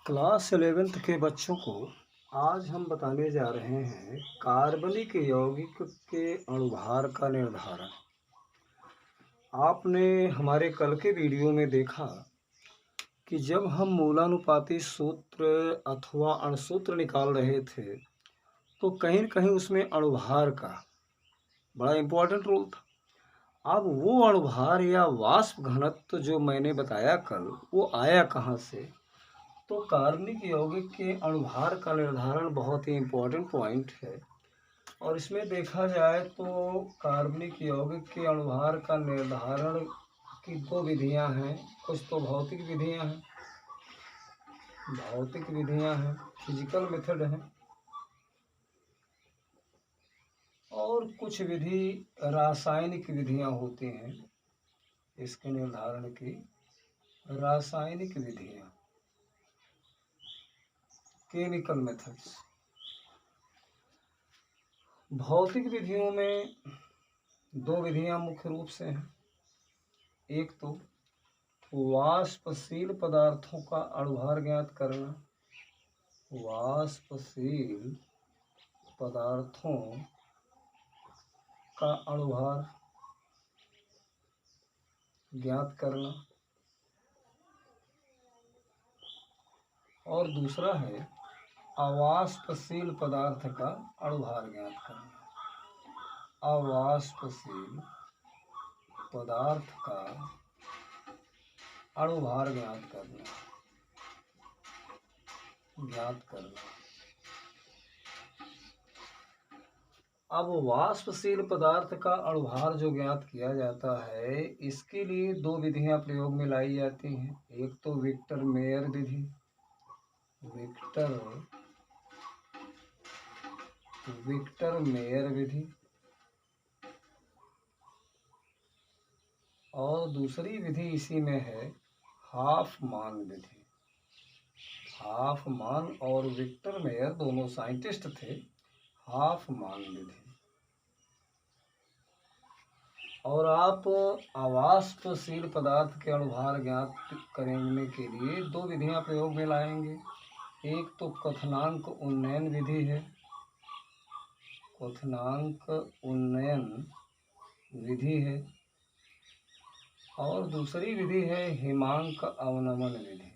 Class 11th के बच्चों को आज हम बताने जा रहे हैं कार्बनिक यौगिक के अणुभार का निर्धारण। आपने हमारे कल के वीडियो में देखा कि जब हम मूलानुपाती सूत्र अथवा अणुसूत्र निकाल रहे थे तो कहीं न कहीं उसमें अणुभार का बड़ा इम्पोर्टेंट रोल था। अब वो अणुभार या वाष्प घनत्व जो मैंने बताया कल, वो आया कहाँ से? तो कार्बनिक यौगिक के अणुभार का निर्धारण बहुत ही इम्पोर्टेंट पॉइंट है। और इसमें देखा जाए तो कार्बनिक यौगिक के अणुभार का निर्धारण की दो विधियां हैं। कुछ तो भौतिक विधियां हैं, फिजिकल मेथड हैं, और कुछ विधि रासायनिक विधियां होती हैं। इसके निर्धारण की रासायनिक विधियां, केमिकल मेथड्स। भौतिक विधियों में दो विधियां मुख्य रूप से हैं। एक तो वाष्पशील पदार्थों का अणुभार ज्ञात करना। वाष्पशील पदार्थों का अणुभार ज्ञात करना, और दूसरा है अवाष्पशील पदार्थ का अणुभार ज्ञात करना। अवाष्पशील पदार्थ का अणुभार ज्ञात करना। अब वाष्पशील पदार्थ का अणुभार जो ज्ञात किया जाता है, इसके लिए दो विधियां प्रयोग में लाई जाती हैं। एक तो विक्टर मेयर विधि, विक्टर मेयर विधि, और दूसरी विधि इसी में है हाफमान विधि। हाफमान और विक्टर मेयर दोनों साइंटिस्ट थे। हाफमान विधि। और आप अवाष्पशील पदार्थ के अणुभार ज्ञात करने के लिए दो विधियां प्रयोग में लाएंगे। एक तो क्वथनांक उन्नयन विधि है, क्वथनांक उन्नयन विधि है, और दूसरी विधि है हिमांक अवनमन विधि।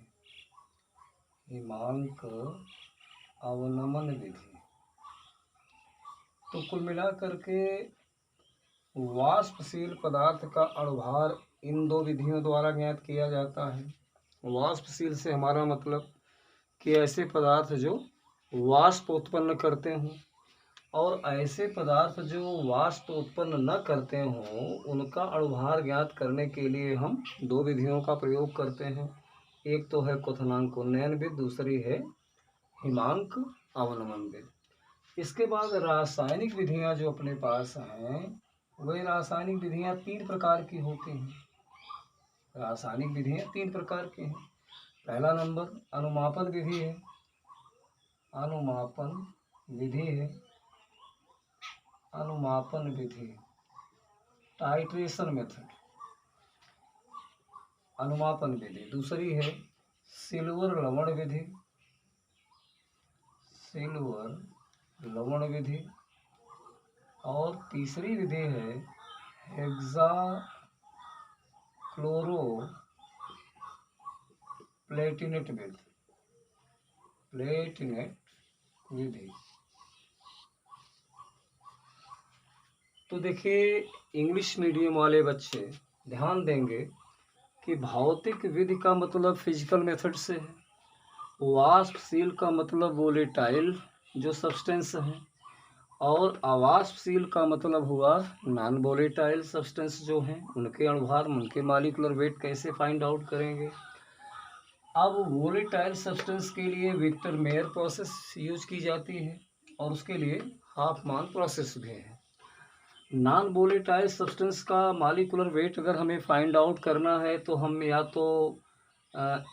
हिमांक अवनमन विधि। तो कुल मिलाकर के वाष्पशील पदार्थ का अणुभार इन दो विधियों द्वारा ज्ञात किया जाता है। वाष्पशील से हमारा मतलब कि ऐसे पदार्थ जो वाष्प उत्पन्न करते हों, और ऐसे पदार्थ जो वाष्प उत्पन्न न करते हों उनका अणुभार ज्ञात करने के लिए हम दो विधियों का प्रयोग करते हैं। एक तो है क्वथनांक उन्नयन विधि, दूसरी है हिमांक अवनमन विधि। इसके बाद रासायनिक विधियां जो अपने पास हैं, वही रासायनिक विधियां तीन प्रकार की होती हैं। रासायनिक विधियां तीन प्रकार की हैं। पहला नंबर अनुमापन विधि है। अनुमापन विधि है। अनुमापन विधि, टाइट्रेशन मेथड, अनुमापन विधि। दूसरी है सिल्वर लवण विधि, सिल्वर लवण विधि। और तीसरी विधि है हेक्सा क्लोरो प्लेटिनेट विधि, प्लेटिनेट विधि। तो देखिए, इंग्लिश मीडियम वाले बच्चे ध्यान देंगे कि भौतिक विधि का मतलब फिजिकल मेथड से है। वाष्पशील का मतलब वोलेटाइल जो सब्सटेंस है, और अवाष्पशील का मतलब हुआ नॉन वोलेटाइल सब्सटेंस जो हैं, उनके अणुभार, उनके मॉलिक्यूलर वेट कैसे फाइंड आउट करेंगे। अब वोलेटाइल सब्सटेंस के लिए विक्टर मेयर प्रोसेस यूज की जाती है, और उसके लिए हाफमान प्रोसेस भी है। नॉन वोलेटाइल सब्सटेंस का मॉलिक्यूलर वेट अगर हमें फाइंड आउट करना है तो हम या तो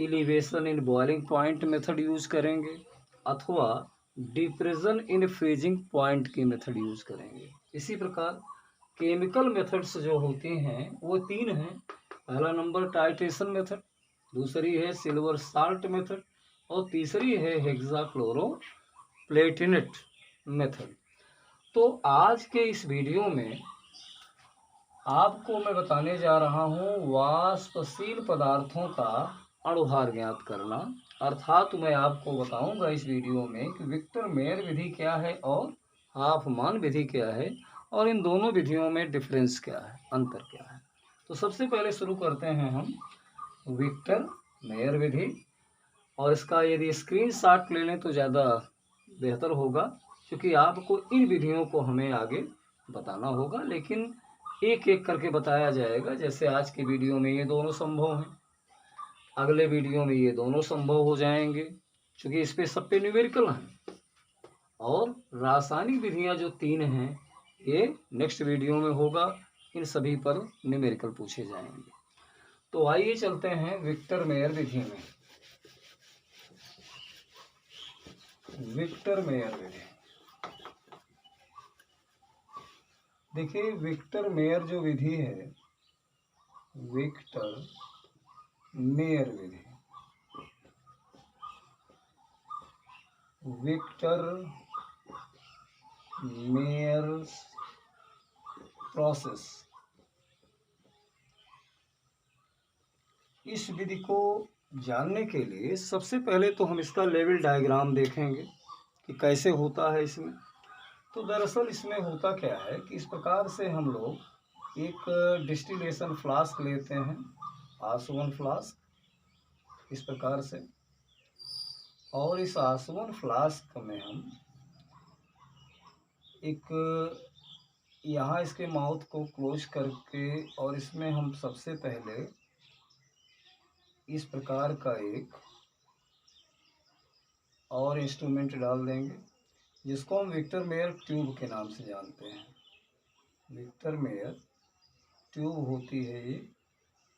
elevation in boiling point method use करेंगे, अथवा डिप्रेशन इन फ्रीजिंग पॉइंट की मेथड यूज करेंगे। इसी प्रकार केमिकल मेथड्स जो होती हैं वो तीन हैं। पहला नंबर टाइट्रेशन मेथड, दूसरी है सिल्वर साल्ट मेथड, और तीसरी है हेक्साक्लोरोप्लेटिनेट मेथड। तो आज के इस वीडियो में आपको मैं बताने जा रहा हूँ वाष्पशील पदार्थों का अणुभार ज्ञात करना, अर्थात मैं आपको बताऊंगा इस वीडियो में कि विक्टर मेयर विधि क्या है और हाफमान विधि क्या है, और इन दोनों विधियों में डिफरेंस क्या है, अंतर क्या है। तो सबसे पहले शुरू करते हैं हम विक्टर मेयर विधि, और इसका यदि स्क्रीनशॉट ले लें तो ज़्यादा बेहतर होगा, क्योंकि आपको इन विधियों को हमें आगे बताना होगा, लेकिन एक एक करके बताया जाएगा। जैसे आज के वीडियो में ये दोनों संभव हैं, अगले वीडियो में ये दोनों संभव हो जाएंगे, क्योंकि इस पे सब पे न्यूमेरिकल हैं। और रासायनिक विधियां जो 3 हैं ये नेक्स्ट वीडियो में होगा, इन सभी पर न्यूमेरिकल पूछे जाएंगे। तो आइए चलते हैं विक्टर मेयर विधि में। विक्टर मेयर विधि, देखिए विक्टर मेयर जो विधि है, विक्टर मेयर विधि, विक्टर मेयर प्रोसेस, इस विधि को जानने के लिए सबसे पहले तो हम इसका लेवल डायग्राम देखेंगे कि कैसे होता है इसमें। तो दरअसल इसमें होता क्या है कि इस प्रकार से हम लोग एक डिस्टिलेशन फ्लास्क लेते हैं, आसवन फ्लास्क, इस प्रकार से, और इस आसवन फ्लास्क में हम एक यहाँ इसके माउथ को क्लोज करके, और इसमें हम सबसे पहले इस प्रकार का एक और इंस्ट्रूमेंट डाल देंगे, जिसको हम विक्टर मेयर ट्यूब के नाम से जानते हैं। विक्टर मेयर ट्यूब होती है ये,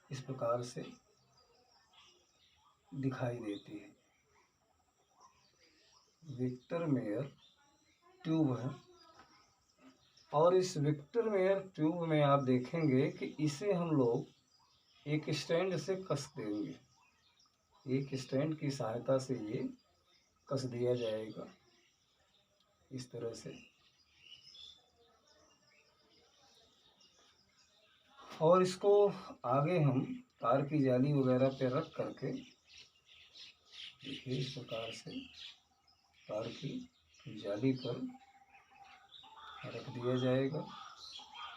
इस प्रकार से दिखाई देती है, विक्टर मेयर ट्यूब है। और इस विक्टर मेयर ट्यूब में आप देखेंगे कि इसे हम लोग एक स्टैंड से कस देंगे, एक स्टैंड की सहायता से ये कस दिया जाएगा इस तरह से। और इसको आगे हम तार की जाली वगैरह पे रख करके, देखिए इस प्रकार से तार की जाली पर रख दिया जाएगा,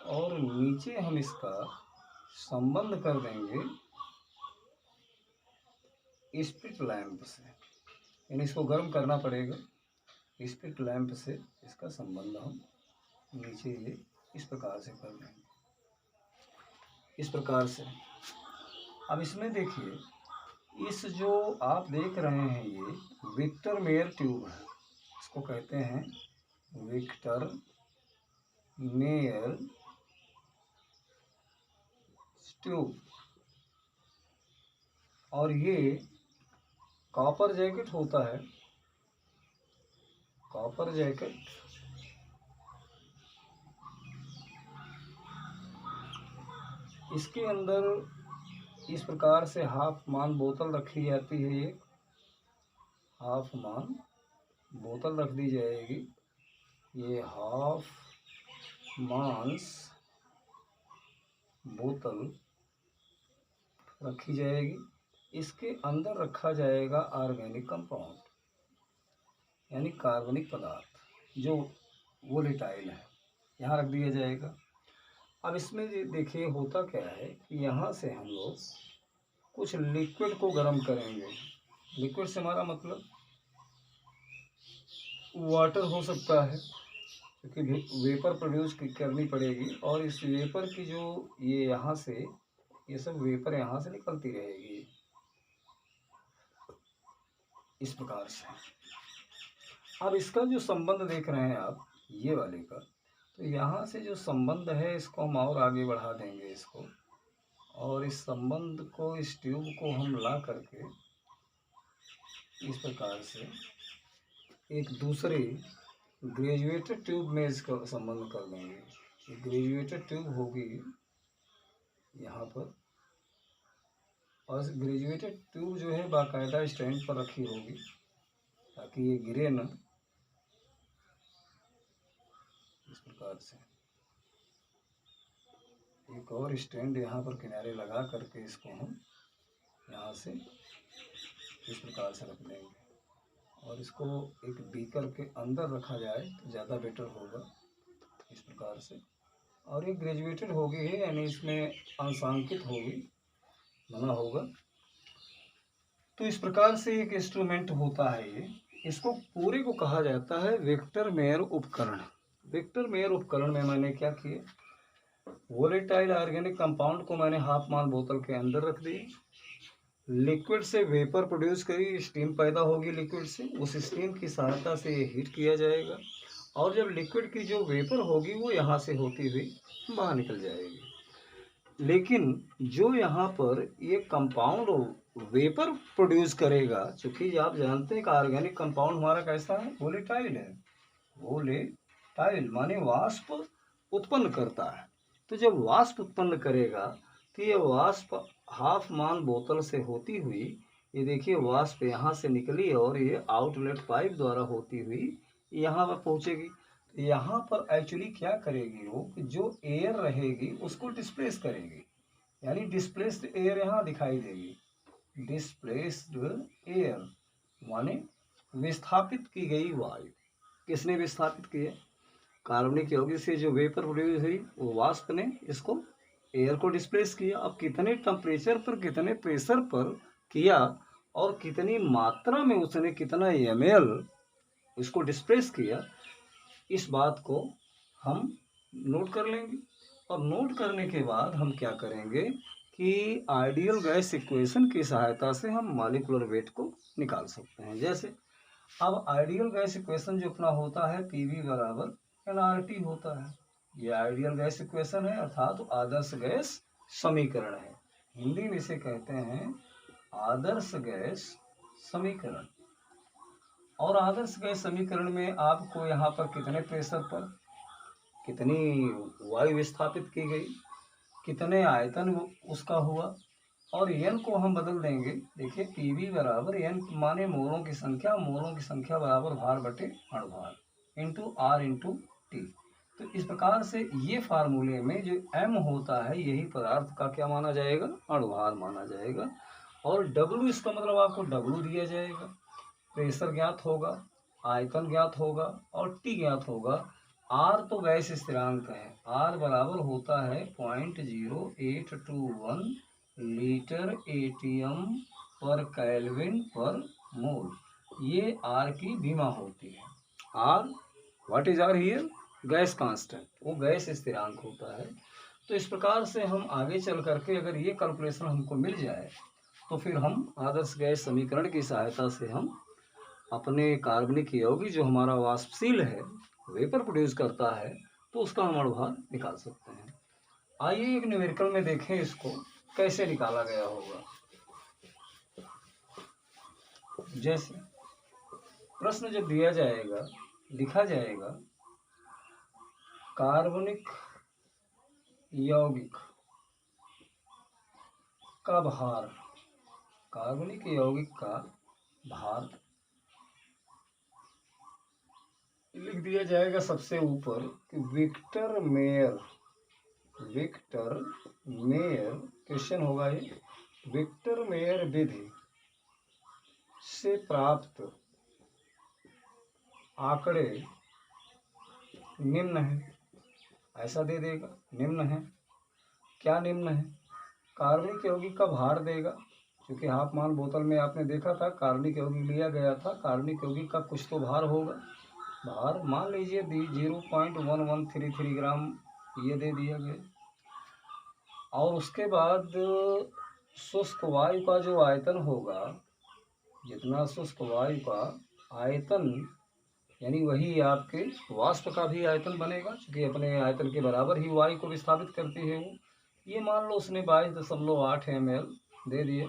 और नीचे हम इसका संबंध कर देंगे स्पिट लैंप से, यानी इसको गर्म करना पड़ेगा। स्पिट लैंप से इसका संबंध हम नीचे ये इस प्रकार से कर देंगे, इस प्रकार से। अब इसमें देखिए, इस जो आप देख रहे हैं ये विक्टर मेयर ट्यूब है, इसको कहते हैं विक्टर मेयर ट्यूब। और ये कॉपर जैकेट होता है, कॉपर जैकेट, इसके अंदर इस प्रकार से हाफ मान बोतल रखी जाती है, एक हाफ मान बोतल रख दी जाएगी, ये हाफ मांस बोतल रखी जाएगी। इसके अंदर रखा जाएगा ऑर्गेनिक कंपाउंड, यानी कार्बनिक पदार्थ जो वोलेटाइल है, यहाँ रख दिया जाएगा। अब इसमें देखिए होता क्या है कि यहाँ से हम लोग कुछ लिक्विड को गर्म करेंगे। लिक्विड से हमारा मतलब वाटर हो सकता है, क्योंकि वेपर प्रोड्यूस करनी पड़ेगी, और इस वेपर की जो ये यहाँ से ये सब वेपर यहाँ से निकलती रहेगी इस प्रकार से। अब इसका जो संबंध देख रहे हैं आप ये वाले का, तो यहाँ से जो संबंध है इसको हम और आगे बढ़ा देंगे इसको, और इस संबंध को, इस ट्यूब को हम ला करके इस प्रकार से एक दूसरे ग्रेजुएटेड ट्यूब में इसका संबंध कर देंगे। एक ग्रेजुएटेड ट्यूब होगी यहाँ पर, और ग्रेजुएटेड ट्यूब जो है बाकायदा स्टैंड पर रखी होगी, ताकि ये गिरे ना। इस प्रकार से एक और स्टैंड यहाँ पर किनारे लगा करके इसको हम यहाँ से इस प्रकार से रख देंगे और इसको एक बीकर के अंदर रखा जाए तो ज़्यादा बेटर होगा इस प्रकार से। और ये ग्रेजुएटेड होगी है, यानी इसमें अंशांकित होगी बना होगा। तो इस प्रकार से एक इंस्ट्रूमेंट होता है ये। इसको पूरे को कहा जाता है विक्टर मेयर उपकरण। विक्टर मेयर उपकरण में मैंने क्या किया, वोलेटाइल ऑर्गेनिक कंपाउंड को मैंने हाफ मान बोतल के अंदर रख दिया, लिक्विड से वेपर प्रोड्यूस करी, स्टीम पैदा होगी लिक्विड से, उस स्टीम की सहायता से ये हीट किया जाएगा और जब लिक्विड की जो वेपर होगी वो यहाँ से होती हुई बाहर निकल जाएगी। लेकिन जो यहाँ पर ये कंपाउंड वेपर प्रोड्यूस करेगा, चूँकि आप जानते हैं कि ऑर्गेनिक कंपाउंड हमारा कैसा है, वोलेटाइल है। वोलेटाइल माने वाष्प उत्पन्न करता है। तो जब वाष्प उत्पन्न करेगा तो ये वाष्प हाफ मान बोतल से होती हुई, ये देखिए वाष्प यहाँ से निकली और ये आउटलेट पाइप द्वारा होती हुई यहाँ पर पहुँचेगी। तो यहाँ पर एक्चुअली क्या करेगी वो, कि जो एयर रहेगी उसको डिस्प्लेस करेगी, यानी डिस्प्लेस्ड एयर यहाँ दिखाई देगी। डिस्प्लेस्ड एयर माने विस्थापित की गई वायु। किसने विस्थापित किया, कार्बनिक यौगिक से जो वेपर प्रोड्यूस हुई वो वाष्प ने इसको एयर को डिस्प्लेस किया। अब कितने टेम्परेचर पर कितने प्रेशर पर किया और कितनी मात्रा में उसने कितना ml इसको डिस्प्लेस किया, इस बात को हम नोट कर लेंगे। और नोट करने के बाद हम क्या करेंगे कि आइडियल गैस इक्वेशन की सहायता से हम मॉलिक्यूलर वेट को निकाल सकते हैं। जैसे अब आइडियल गैस इक्वेशन जो अपना होता है PV बराबर nRT होता है। ये आइडियल गैस इक्वेशन है, अर्थात तो आदर्श गैस समीकरण है। हिंदी में इसे कहते हैं आदर्श गैस समीकरण। और आदर्श गैस समीकरण में आपको यहाँ पर कितने प्रेशर पर कितनी वायु विस्थापित की गई, कितने आयतन उसका हुआ, और n को हम बदल देंगे। देखिए PV बराबर n माने मोलों की संख्या, मोलों की संख्या बराबर भार बटे अणुभार इंटू R इंटू T। तो इस प्रकार से ये फार्मूले में जो m होता है यही पदार्थ का क्या माना जाएगा, अणुभार माना जाएगा। और W इसका मतलब आपको W दिया जाएगा, प्रेशर ज्ञात होगा, आयतन ज्ञात होगा और T ज्ञात होगा। R तो गैस स्थिरांक है, R बराबर होता है 0.0821 लीटर एटीएम पर केल्विन पर मोल। ये R की बीमा होती है। R what is R here, gas constant, वो गैस स्थिरांक होता है। तो इस प्रकार से हम आगे चल करके अगर ये कैलकुलेशन हमको मिल जाए तो फिर हम आदर्श गैस समीकरण की सहायता से हम अपने कार्बनिक यौगिक जो हमारा वाष्पशील है, वेपर प्रोड्यूस करता है, तो उसका हम अणुभार निकाल सकते हैं। आइए एक न्यूमेरिकल में देखें इसको कैसे निकाला गया होगा। जैसे प्रश्न जब दिया जाएगा, लिखा जाएगा कार्बनिक यौगिक का भार, कार्बनिक यौगिक का भार लिख दिया जाएगा सबसे ऊपर कि विक्टर मेयर क्वेश्चन होगा ये, विक्टर मेयर विधि से प्राप्त आंकड़े निम्न है, ऐसा दे देगा। निम्न है, क्या निम्न है, कार्बनिक यौगिक का भार देगा, क्योंकि हाफ मान बोतल में आपने देखा था कार्बनिक यौगिक लिया गया था, कार्बनिक यौगिक का कुछ तो भार होगा। भार मान लीजिए 0.1133 ग्राम ये दे दिया गया। और उसके बाद शुष्क वायु का जो आयतन होगा, जितना शुष्क वायु का आयतन यानी वही आपके वाष्प का भी आयतन बनेगा, क्योंकि अपने आयतन के बराबर ही वायु को विस्थापित करती है वो। ये मान लो उसने 22.8 ml दे दिए।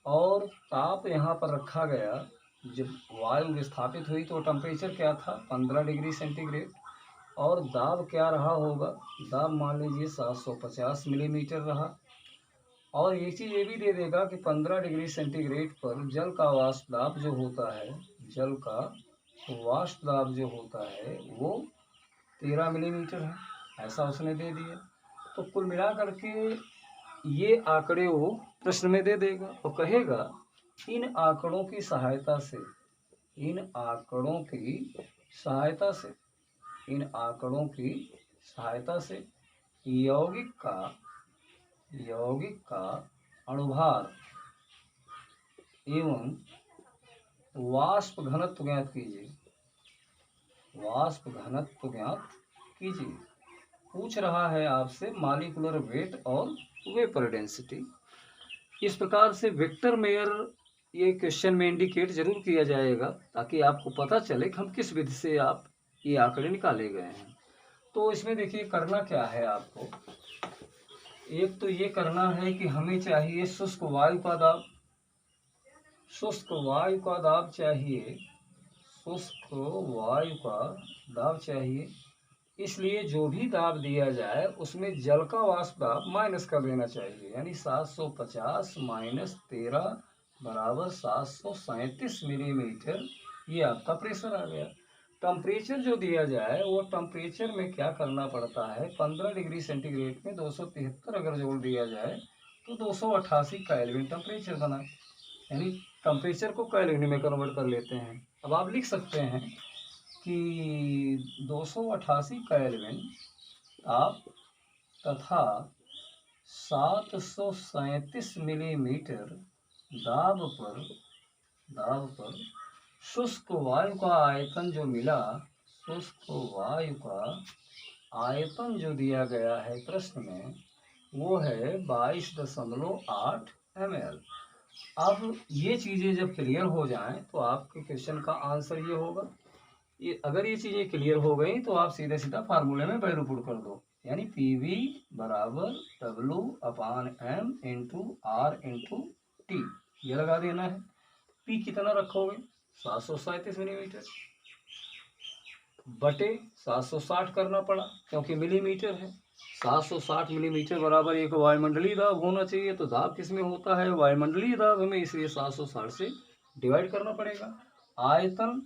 और ताप यहाँ पर रखा गया, जब वायु विस्थापित हुई तो टेम्परेचर क्या था 15 डिग्री सेंटीग्रेड। और दाब क्या रहा होगा, दाब मान लीजिए 750 मिलीमीटर रहा। और एक चीज़ ये भी दे देगा कि 15 डिग्री सेंटीग्रेड पर जल का वाष्प दाब जो होता है जल का वाष्प दाब जो होता है वो 13 मिलीमीटर है, ऐसा उसने दे दिया। तो कुल मिला करके ये आंकड़े वो प्रश्न में दे देगा और कहेगा इन आंकड़ों की सहायता से, इन आंकड़ों की सहायता से, इन आंकड़ों की सहायता से यौगिक का अणुभार एवं वाष्प घनत्व ज्ञात कीजिए, वाष्प घनत्व ज्ञात कीजिए। पूछ रहा है आपसे मॉलिक्यूलर वेट और वेपर डेंसिटी। इस प्रकार से विक्टर मेयर ये क्वेश्चन में इंडिकेट जरूर किया जाएगा ताकि आपको पता चले कि हम किस विधि से आप ये आंकड़े निकाले गए हैं। तो इसमें देखिए करना क्या है आपको, एक तो ये करना है कि हमें चाहिए शुष्क वायु का दाब, शुष्क वायु का दाब चाहिए, शुष्क वायु का दाब चाहिए। इसलिए जो भी दाब दिया जाए उसमें जल का वाष्प दाब माइनस कर देना चाहिए, यानी 750 माइनस 13 बराबर 737 मिलीमीटर, ये आपका प्रेशर आ गया। टेम्परेचर जो दिया जाए वो टेम्परेचर में क्या करना पड़ता है, 15 डिग्री सेंटीग्रेड में 273 अगर जोड़ दिया जाए तो 288 केल्विन टेम्परेचर बना, यानी टेम्परेचर को केल्विन में कन्वर्ट कर लेते हैं। अब आप लिख सकते हैं कि 288 केल्विन ताप तथा 737 मिलीमीटर दाब पर शुष्क वायु का आयतन जो मिला, शुष्क वायु का आयतन जो दिया गया है प्रश्न में वो है 22.8 ml। अब ये चीज़ें जब क्लियर हो जाएं तो आपके क्वेश्चन का आंसर ये होगा। ये अगर ये चीज़ें क्लियर हो गई तो आप सीधे सीधा फार्मूले में वैल्यू पुट कर दो, यानी PV बराबर W/M into R into T, ये लगा देना है। P कितना रखोगे, 737 मिलीमीटर बटे 760 करना पड़ा क्योंकि मिलीमीटर है। 760 मिलीमीटर बराबर एक वायुमंडलीय दाब होना चाहिए, तो दाब किस में होता है, वायुमंडलीय दाब में, इसलिए 760 से डिवाइड करना पड़ेगा। आयतन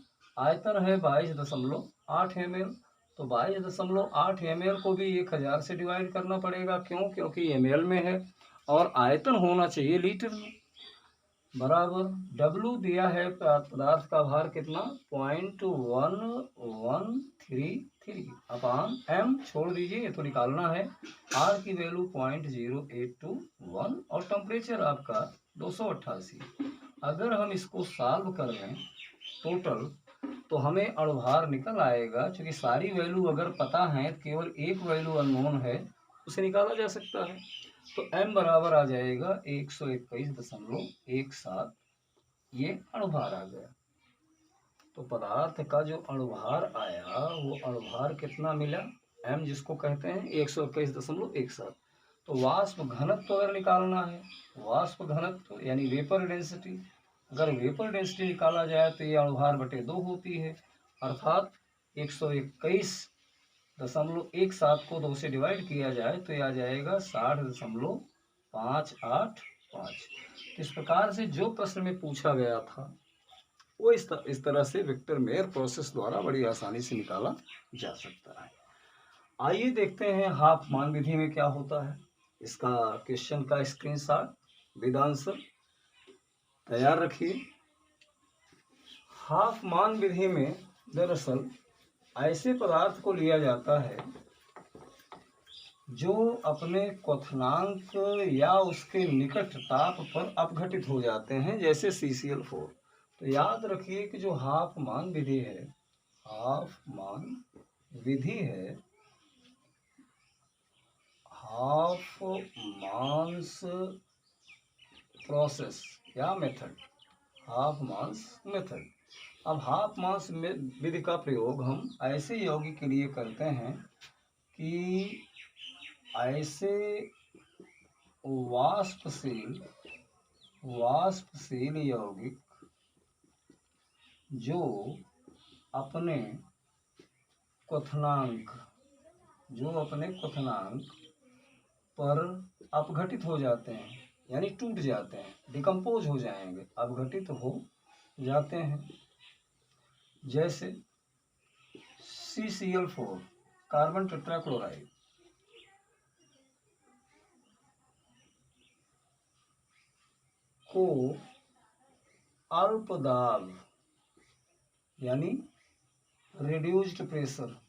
है 22.8 ml, तो 22.8 ml को भी 1000 से डिवाइड करना पड़ेगा। क्यों, क्योंकि ml में है और आयतन होना चाहिए लीटर में। बराबर W दिया है पदार्थ का भार कितना, 0.1133 अपान M छोड़ दीजिए, ये तो निकालना है। R की वैल्यू 0.0821 और टेम्परेचर आपका 288। अगर हम इसको सॉल्व कर लें टोटल तो हमें अणुभार निकल आएगा। क्योंकि सारी वैल्यू अगर पता है, केवल एक वैल्यू अननोन है, उसे निकाला जा सकता है। तो m बराबर आ जाएगा 121.17, ये अणुभार आ गया। तो पदार्थ का जो अणुभार आया वो अणुभार कितना मिला, m जिसको कहते हैं 121.17। तो वाष्प घनत्व अगर निकालना है, वाष्प घनत्व यानी वेपर डेंसिटी, अगर वेपर डेंसिटी निकाला जाए तो ये अणुभार बटे 2 होती है, अर्थात 121.17 को 2 से डिवाइड किया जाए तो ये आ जाएगा 60.585। इस प्रकार से जो प्रश्न में पूछा गया था वो इस तरह से विक्टर मेयर प्रोसेस द्वारा बड़ी आसानी से निकाला जा सकता है। आइए देखते हैं हाफ मान विधि में क्या होता है। इसका क्वेश्चन का स्क्रीनशॉट विद आंसर तैयार रखिए। हाफ मान विधि में दरअसल ऐसे पदार्थ को लिया जाता है जो अपने क्वथनांक या उसके निकट ताप पर अपघटित हो जाते हैं, जैसे CCl4। तो याद रखिए कि जो हाफ मान विधि है, हाफ मान विधि है, हाफ मास प्रोसेस या मेथड, हाफ मास मेथड। अब हाफ मास विधि का प्रयोग हम ऐसे यौगिक के लिए करते हैं कि ऐसे वाष्पशील यौगिक जो अपने क्वथनांक पर अपघटित हो जाते हैं, यानी टूट जाते हैं, डिकम्पोज हो जाएंगे, अपघटित हो जाते हैं। जैसे CCl4 कार्बन टेट्राक्लोराइड को अल्प दाब यानी रिड्यूस्ड प्रेशर